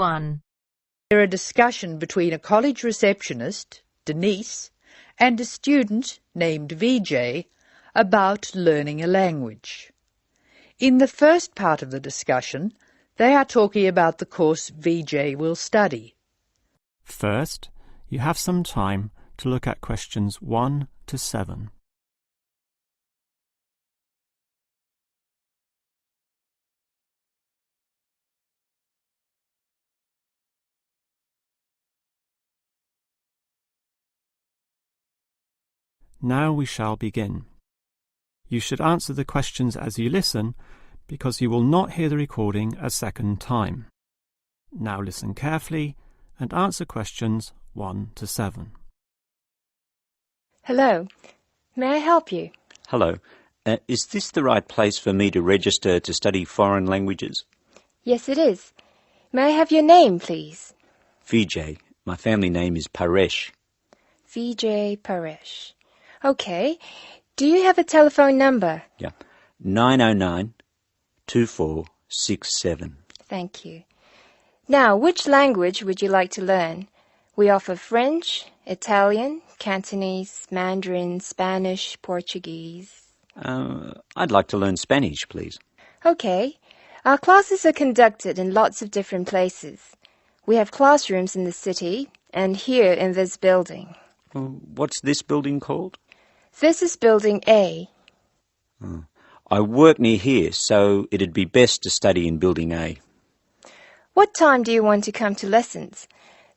1. They're a discussion between a college receptionist, Denise, and a student named VJ about learning a language. In the first part of the discussion, they are talking about the course VJ will study. First, you have some time to look at questions 1 to 7. Now we shall begin. You should answer the questions as you listen, because you will not hear the recording a second time. Now listen carefully and answer questions 1 to 7. Hello. May I help you? Hello. Is this the right place for me to register to study foreign languages? Yes, it is. May I have your name, please? Vijay. My family name is Paresh. Vijay Paresh. Okay. Do you have a telephone number? Yeah. 909-2467. Thank you. Now, which language would you like to learn? We offer French, Italian, Cantonese, Mandarin, Spanish, Portuguese. I'd like to learn Spanish, please. Okay. Our classes are conducted in lots of different places. We have classrooms in the city and here in this building. What's this building called? This is Building A. I work near here, so it'd be best to study in Building A. What time do you want to come to lessons?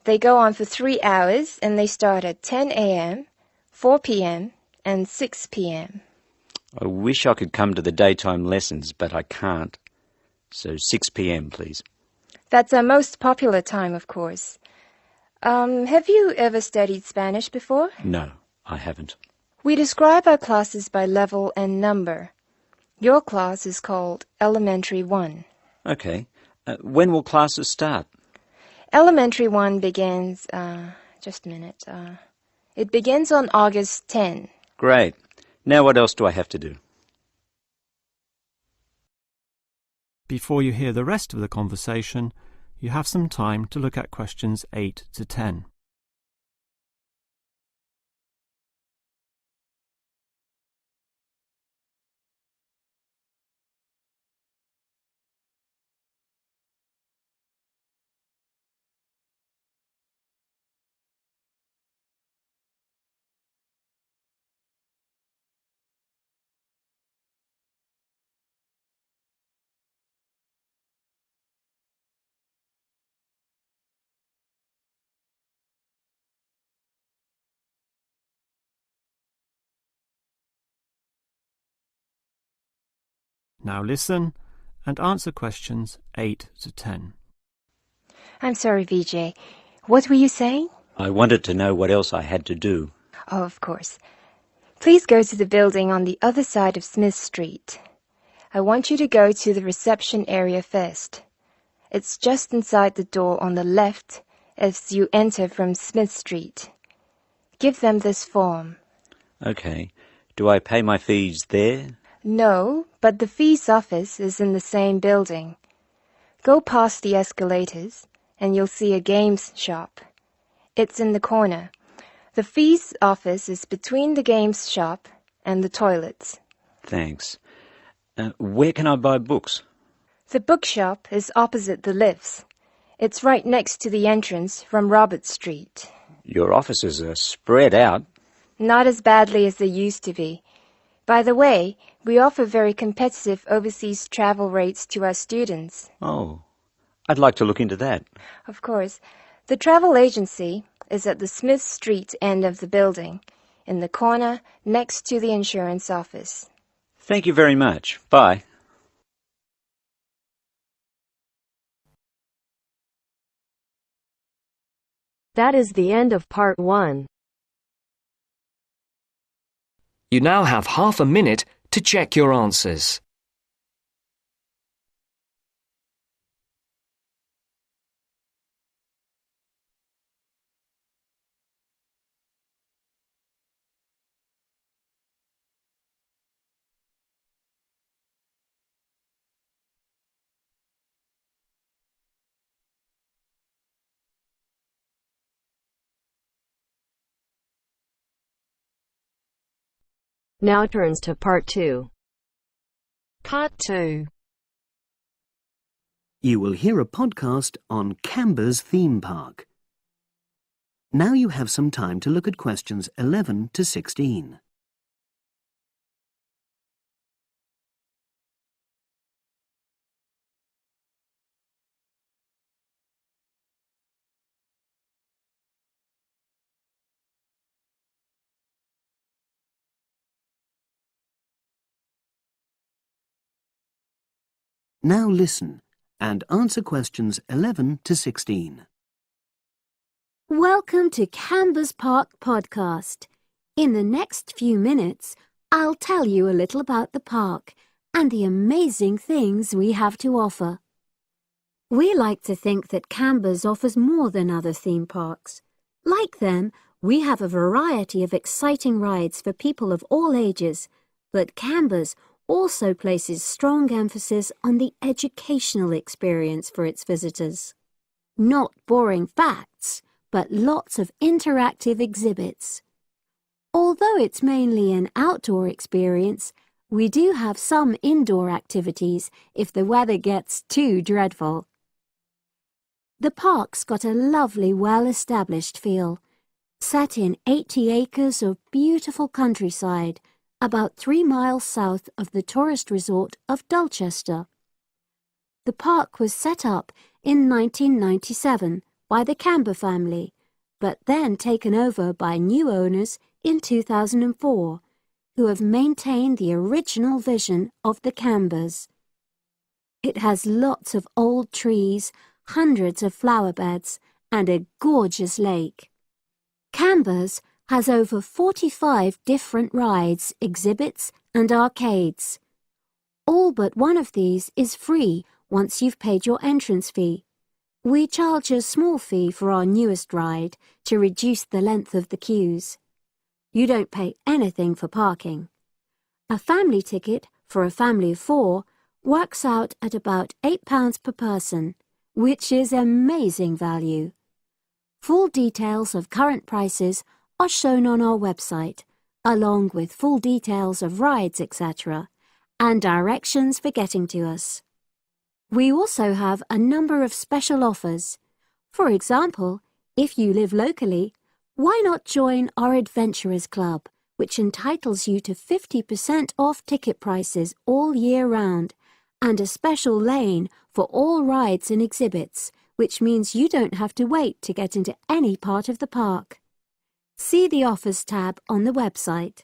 They go on for 3 hours and they start at 10 a.m., 4 p.m. and 6 p.m. I wish I could come to the daytime lessons, but I can't. So 6 p.m, please. That's our most popular time, of course. Have you ever studied Spanish before? No, I haven't. We describe our classes by level and number. Your class is called Elementary 1. Okay. When will classes start? Elementary 1 begins, just a minute. It begins on August 10. Great. Now what else do I have to do? Before you hear the rest of the conversation, you have some time to look at questions 8 to 10. Now listen and answer questions 8 to 10. I'm sorry, Vijay. What were you saying? I wanted to know what else I had to do. Oh, of course. Please go to the building on the other side of Smith Street. I want you to go to the reception area first. It's just inside the door on the left as you enter from Smith Street. Give them this form. Okay. Do I pay my fees there? No, but the fees office is in the same building. Go past the escalators and you'll see a games shop. It's in the corner. The fees office is between the games shop and the toilets. Thanks. Where can I buy books? The bookshop is opposite the lifts. It's right next to the entrance from Robert Street. Your offices are spread out. Not as badly as they used to be. By the way, we offer very competitive overseas travel rates to our students. Oh, I'd like to look into that. Of course. The travel agency is at the Smith Street end of the building, in the corner next to the insurance office. Thank you very much. Bye. That is the end of part 1. You now have half a minute to check your answers. Now turns to Part 2. Part 2. You will hear a podcast on Canberra's theme park. Now you have some time to look at questions 11 to 16. Now listen and answer questions 11 to 16. Welcome to Canberra's Park podcast. In the next few minutes, I'll tell you a little about the park and the amazing things we have to offer. We like to think that Canberra's offers more than other theme parks. Like them, we have a variety of exciting rides for people of all ages, but Canberra's also places strong emphasis on the educational experience for its visitors. Not boring facts, but lots of interactive exhibits. Although it's mainly an outdoor experience, we do have some indoor activities if the weather gets too dreadful. The park's got a lovely, well-established feel, set in 80 acres of beautiful countryside, about 3 miles south of the tourist resort of Dulchester. The park was set up in 1997 by the Canberra family, but then taken over by new owners in 2004, who have maintained the original vision of the Canberras. It has lots of old trees, hundreds of flower beds, and a gorgeous lake. Canberra's has over 45 different rides, exhibits and arcades. All but one of these is free once you've paid your entrance fee. We charge a small fee for our newest ride to reduce the length of the queues. You don't pay anything for parking. A family ticket for a family of 4 works out at about £8 per person, which is amazing value. Full details of current prices are shown on our website, along with full details of rides, etc., and directions for getting to us. We also have a number of special offers. For example, if you live locally, why not join our Adventurers Club, which entitles you to 50% off ticket prices all year round, and a special lane for all rides and exhibits, which means you don't have to wait to get into any part of the park. See the Offers tab on the website.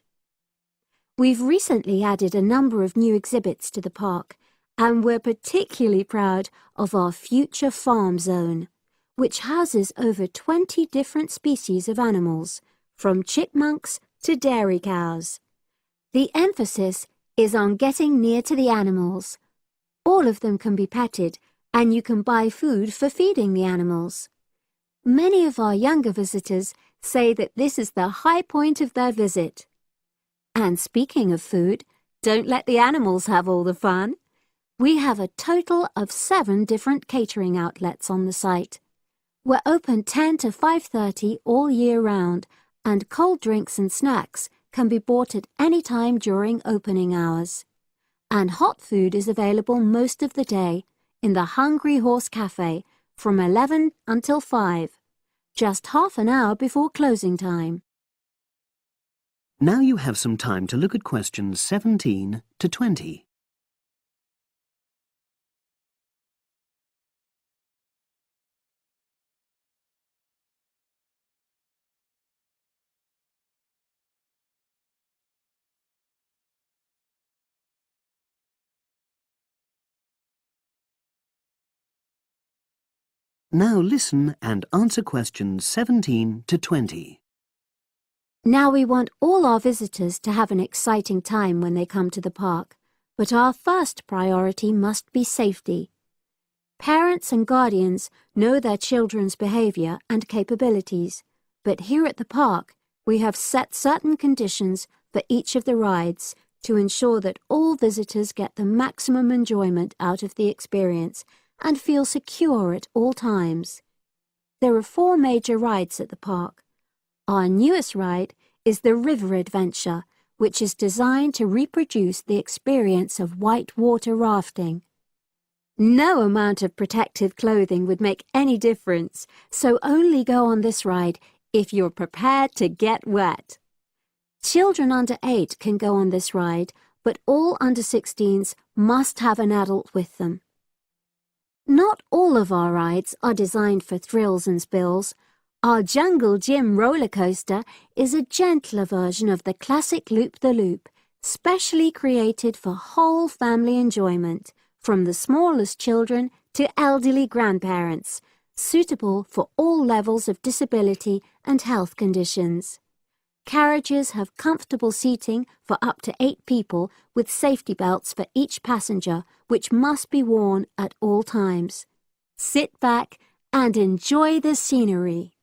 We've recently added a number of new exhibits to the park, and we're particularly proud of our Future Farm Zone, which houses over 20 different species of animals, from chipmunks to dairy cows. The emphasis is on getting near to the animals. All of them can be petted, and you can buy food for feeding the animals. Many of our younger visitors say that this is the high point of their visit. And speaking of food, don't let the animals have all the fun. We have a total of 7 different catering outlets on the site. We're open 10 to 5:30 all year round, and cold drinks and snacks can be bought at any time during opening hours. And hot food is available most of the day in the Hungry Horse Cafe from 11 until 5. Just half an hour before closing time. Now you have some time to look at questions 17 to 20. Now listen and answer questions 17 to 20. Now we want all our visitors to have an exciting time when they come to the park, but our first priority must be safety. Parents and guardians know their children's behaviour and capabilities, but here at the park we have set certain conditions for each of the rides to ensure that all visitors get the maximum enjoyment out of the experience and feel secure at all times. There are 4 major rides at the park. Our newest ride is the River Adventure, which is designed to reproduce the experience of whitewater rafting. No amount of protective clothing would make any difference, so only go on this ride if you're prepared to get wet. Children under 8 can go on this ride, but all under 16s must have an adult with them. Not all of our rides are designed for thrills and spills. Our Jungle Gym roller coaster is a gentler version of the classic Loop-the-Loop, specially created for whole family enjoyment, from the smallest children to elderly grandparents, suitable for all levels of disability and health conditions. Carriages have comfortable seating for up to 8 people with safety belts for each passenger, which must be worn at all times. Sit back and enjoy the scenery.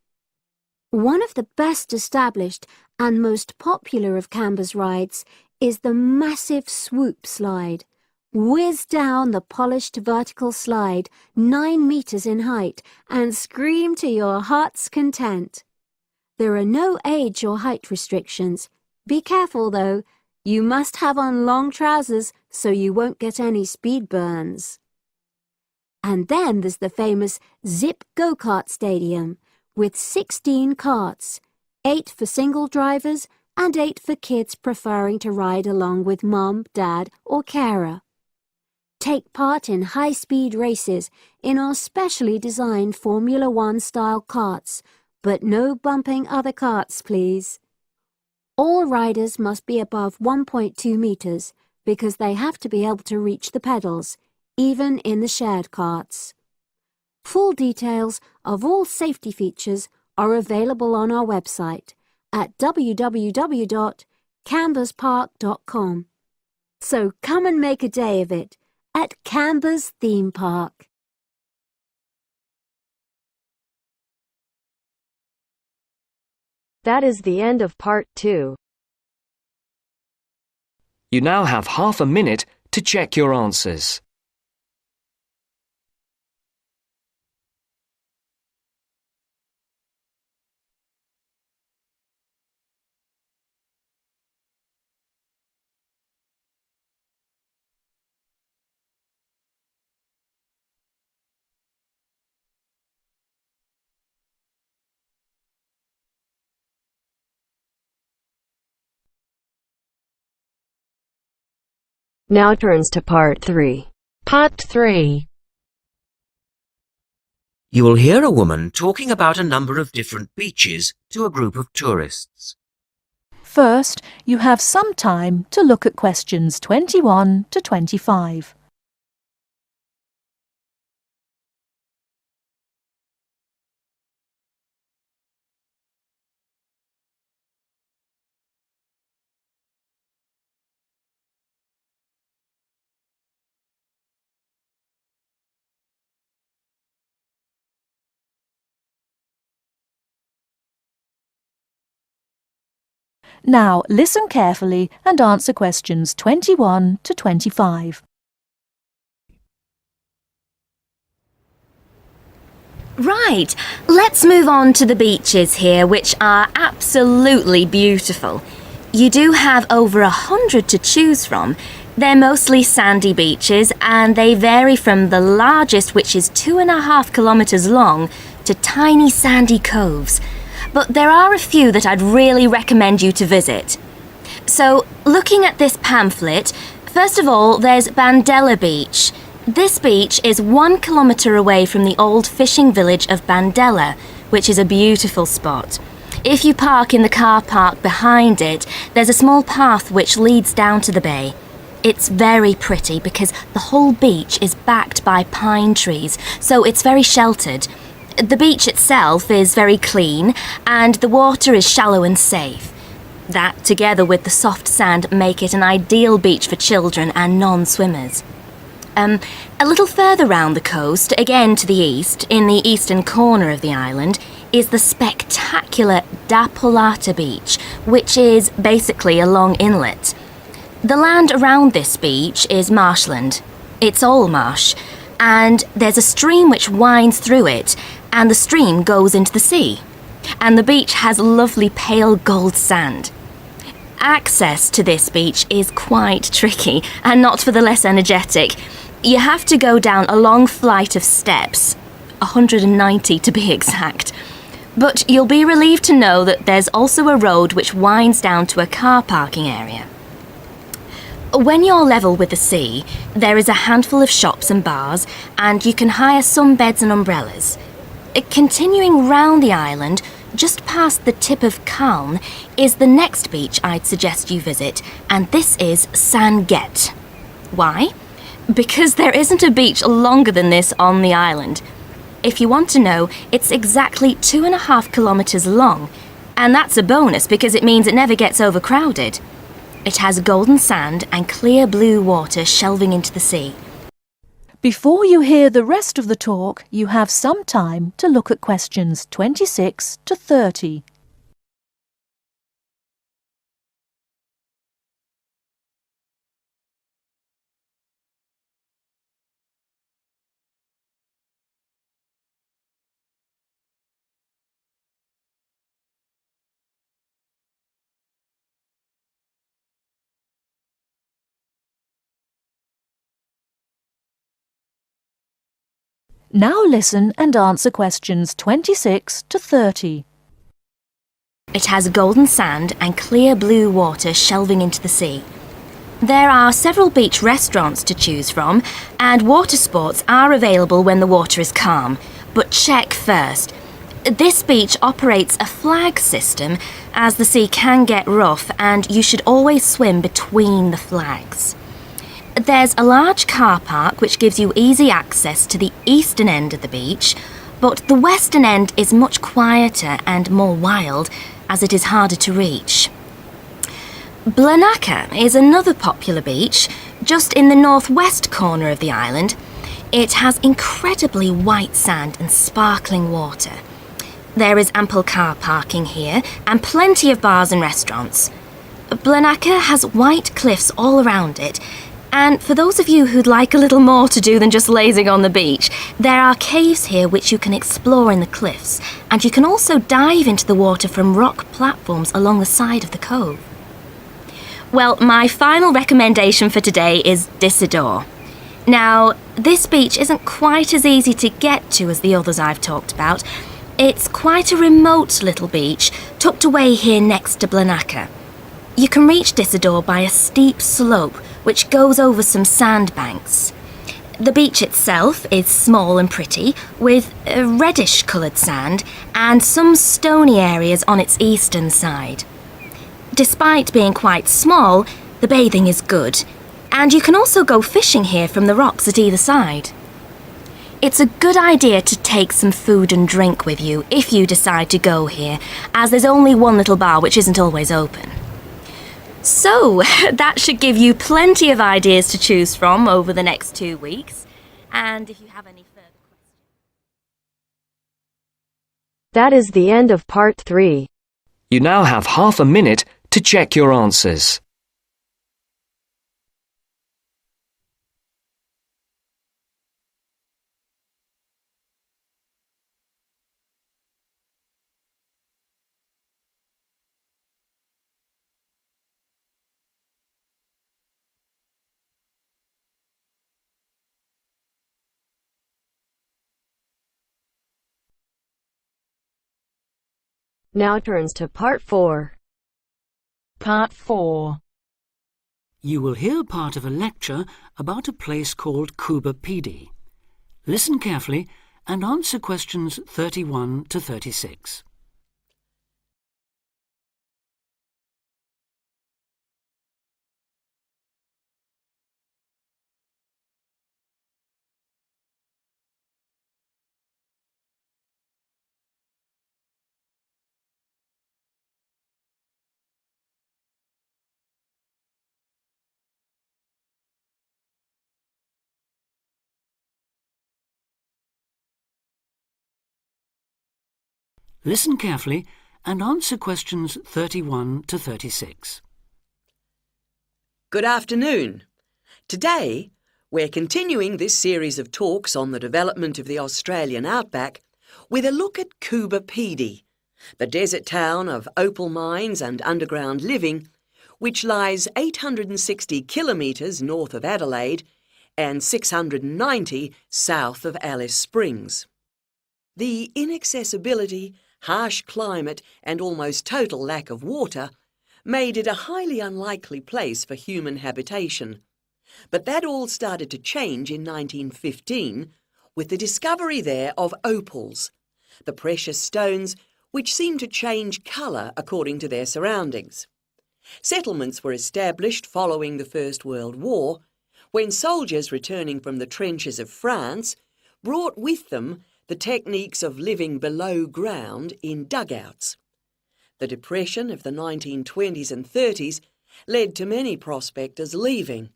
One of the best established and most popular of Canberra's rides is the massive swoop slide. Whiz down the polished vertical slide 9 meters in height and scream to your heart's content. There are no age or height restrictions. Be careful though, you must have on long trousers so you won't get any speed burns. And then there's the famous Zip Go-Kart Stadium with 16 karts, 8 for single drivers and 8 for kids preferring to ride along with mum, dad or carer. Take part in high-speed races in our specially designed Formula 1 style karts, but no bumping other karts, please. All riders must be above 1.2 meters because they have to be able to reach the pedals, even in the shared karts. Full details of all safety features are available on our website at www.canberraspark.com. So come and make a day of it at Canberra's theme park. That is the end of part 2. You now have half a minute to check your answers. Now turns to part 3. Part 3. You will hear a woman talking about a number of different beaches to a group of tourists. First, you have some time to look at questions 21 to 25. Now listen carefully and answer questions 21 to 25. Right, let's move on to the beaches here, which are absolutely beautiful. You do have over 100 to choose from. They're mostly sandy beaches and they vary from the largest, which is 2.5 kilometres long, to tiny sandy coves. But there are a few that I'd really recommend you to visit. So, looking at this pamphlet, first of all, there's Bandella Beach. This beach is 1 kilometre away from the old fishing village of Bandella, which is a beautiful spot. If you park in the car park behind it, there's a small path which leads down to the bay. It's very pretty because the whole beach is backed by pine trees, so it's very sheltered. The beach itself is very clean and the water is shallow and safe. That, together with the soft sand, make it an ideal beach for children and non-swimmers. A little further round the coast, again to the east, in the eastern corner of the island, is the spectacular Dapolata Beach, which is basically a long inlet. The land around this beach is marshland. It's all marsh, and there's a stream which winds through it, and the stream goes into the sea. And the beach has lovely pale gold sand. Access to this beach is quite tricky and not for the less energetic. You have to go down a long flight of steps, 190 to be exact. But you'll be relieved to know that there's also a road which winds down to a car parking area. When you're level with the sea, there is a handful of shops and bars, and you can hire some beds and umbrellas. Continuing round the island, just past the tip of Calne, is the next beach I'd suggest you visit, and this is Sanget. Why? Because there isn't a beach longer than this on the island. If you want to know, it's exactly 2.5 kilometres long, and that's a bonus because it means it never gets overcrowded. It has golden sand and clear blue water shelving into the sea. Before you hear the rest of the talk, you have some time to look at questions 26 to 30. Now listen and answer questions 26 to 30. It has golden sand and clear blue water shelving into the sea. There are several beach restaurants to choose from, and water sports are available when the water is calm. But check first. This beach operates a flag system, as the sea can get rough and you should always swim between the flags. There's a large car park which gives you easy access to the eastern end of the beach, but the western end is much quieter and more wild, as it is harder to reach. Blanaka is another popular beach, just in the northwest corner of the island. It has incredibly white sand and sparkling water. There is ample car parking here and plenty of bars and restaurants. Blanaka has white cliffs all around it, and for those of you who'd like a little more to do than just lazing on the beach, there are caves here which you can explore in the cliffs, and you can also dive into the water from rock platforms along the side of the cove. Well, my final recommendation for today is Disador. Now, this beach isn't quite as easy to get to as the others I've talked about. It's quite a remote little beach, tucked away here next to Blanaka. You can reach Disador by a steep slope which goes over some sandbanks. The beach itself is small and pretty, with reddish-coloured sand and some stony areas on its eastern side. Despite being quite small, the bathing is good, and you can also go fishing here from the rocks at either side. It's a good idea to take some food and drink with you if you decide to go here, as there's only one little bar which isn't always open. So, that should give you plenty of ideas to choose from over the next 2 weeks. And if you have any further questions... That is the end of part 3. You now have half a minute to check your answers. Now turns to part 4. Part 4. You will hear part of a lecture about a place called Kubapidi. Listen carefully and answer questions 31 to 36. Listen carefully and answer questions 31 to 36. Good afternoon. Today, we're continuing this series of talks on the development of the Australian outback with a look at Kubapidi, the desert town of opal mines and underground living, which lies 860 kilometres north of Adelaide and 690 south of Alice Springs. The inaccessibility, harsh climate and almost total lack of water made it a highly unlikely place for human habitation. But that all started to change in 1915 with the discovery there of opals, the precious stones which seem to change colour according to their surroundings. Settlements were established following the First World War, when soldiers returning from the trenches of France brought with them the techniques of living below ground in dugouts. The depression of the 1920s and 30s led to many prospectors leaving,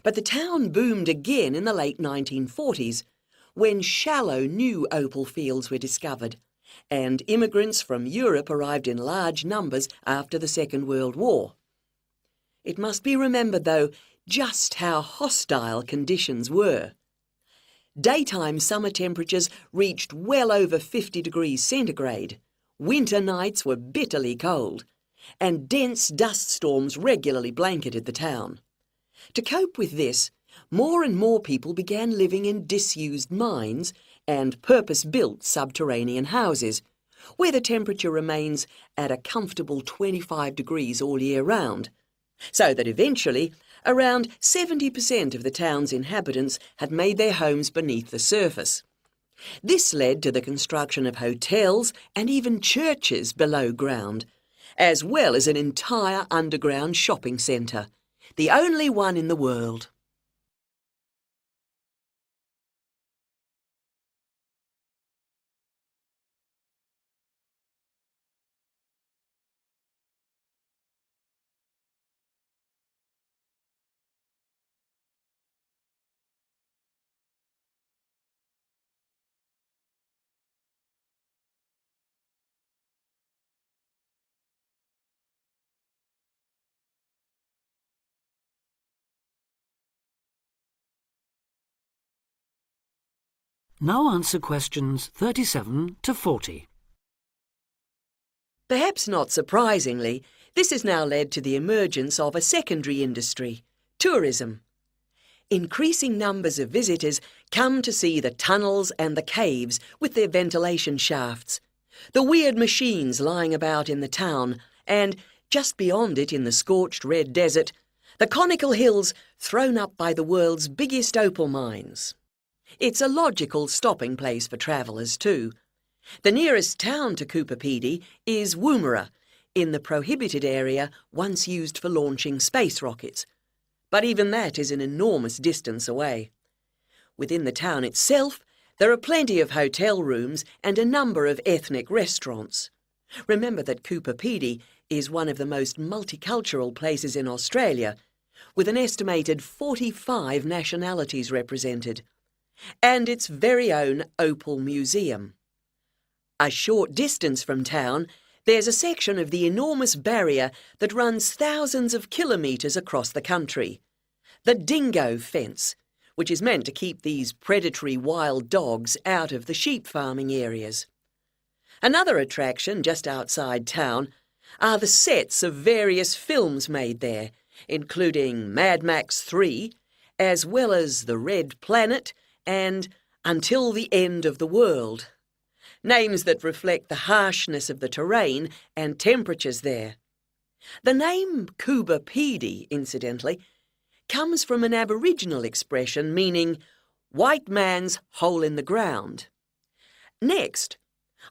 but the town boomed again in the late 1940s when shallow new opal fields were discovered, and immigrants from Europe arrived in large numbers after the Second World War. It must be remembered, though, just how hostile conditions were. Daytime summer temperatures reached well over 50 degrees centigrade, winter nights were bitterly cold, and dense dust storms regularly blanketed the town. To cope with this, more and more people began living in disused mines and purpose-built subterranean houses, where the temperature remains at a comfortable 25 degrees all year round, so that eventually around 70% of the town's inhabitants had made their homes beneath the surface. This led to the construction of hotels and even churches below ground, as well as an entire underground shopping centre, the only one in the world. Now answer questions 37 to 40. Perhaps not surprisingly, this has now led to the emergence of a secondary industry, tourism. Increasing numbers of visitors come to see the tunnels and the caves with their ventilation shafts, the weird machines lying about in the town, and, just beyond it in the scorched red desert, the conical hills thrown up by the world's biggest opal mines. It's a logical stopping place for travellers too. The nearest town to Coober Pedy is Woomera, in the prohibited area once used for launching space rockets. But even that is an enormous distance away. Within the town itself, there are plenty of hotel rooms and a number of ethnic restaurants. Remember that Coober Pedy is one of the most multicultural places in Australia, with an estimated 45 nationalities represented, and its very own Opal Museum. A short distance from town, there's a section of the enormous barrier that runs thousands of kilometres across the country, the dingo fence, which is meant to keep these predatory wild dogs out of the sheep farming areas. Another attraction just outside town are the sets of various films made there, including Mad Max 3, as well as The Red Planet and Until the End of the World. Names that reflect the harshness of the terrain and temperatures there. The name Coober Pedy, incidentally, comes from an Aboriginal expression meaning white man's hole in the ground. Next,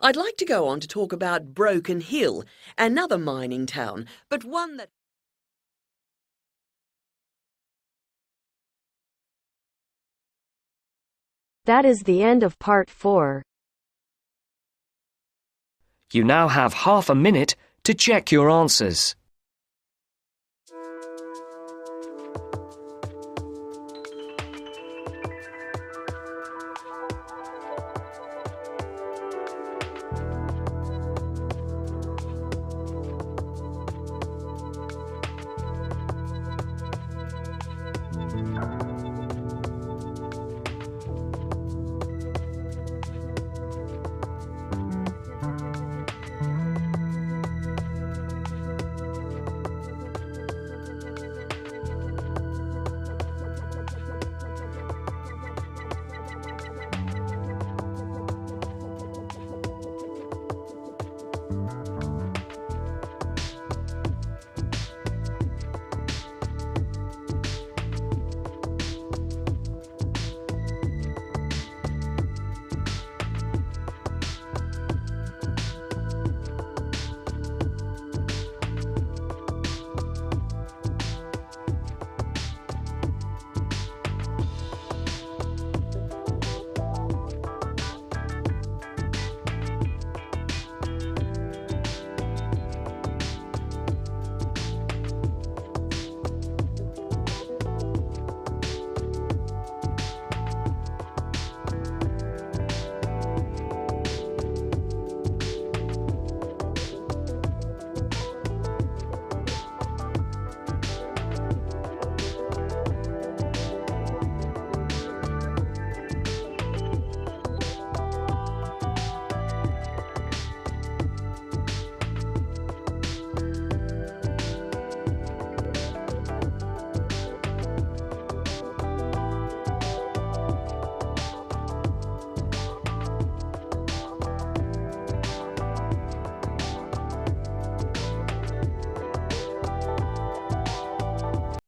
I'd like to go on to talk about Broken Hill, another mining town, but one that... That is the end of part 4. You now have half a minute to check your answers.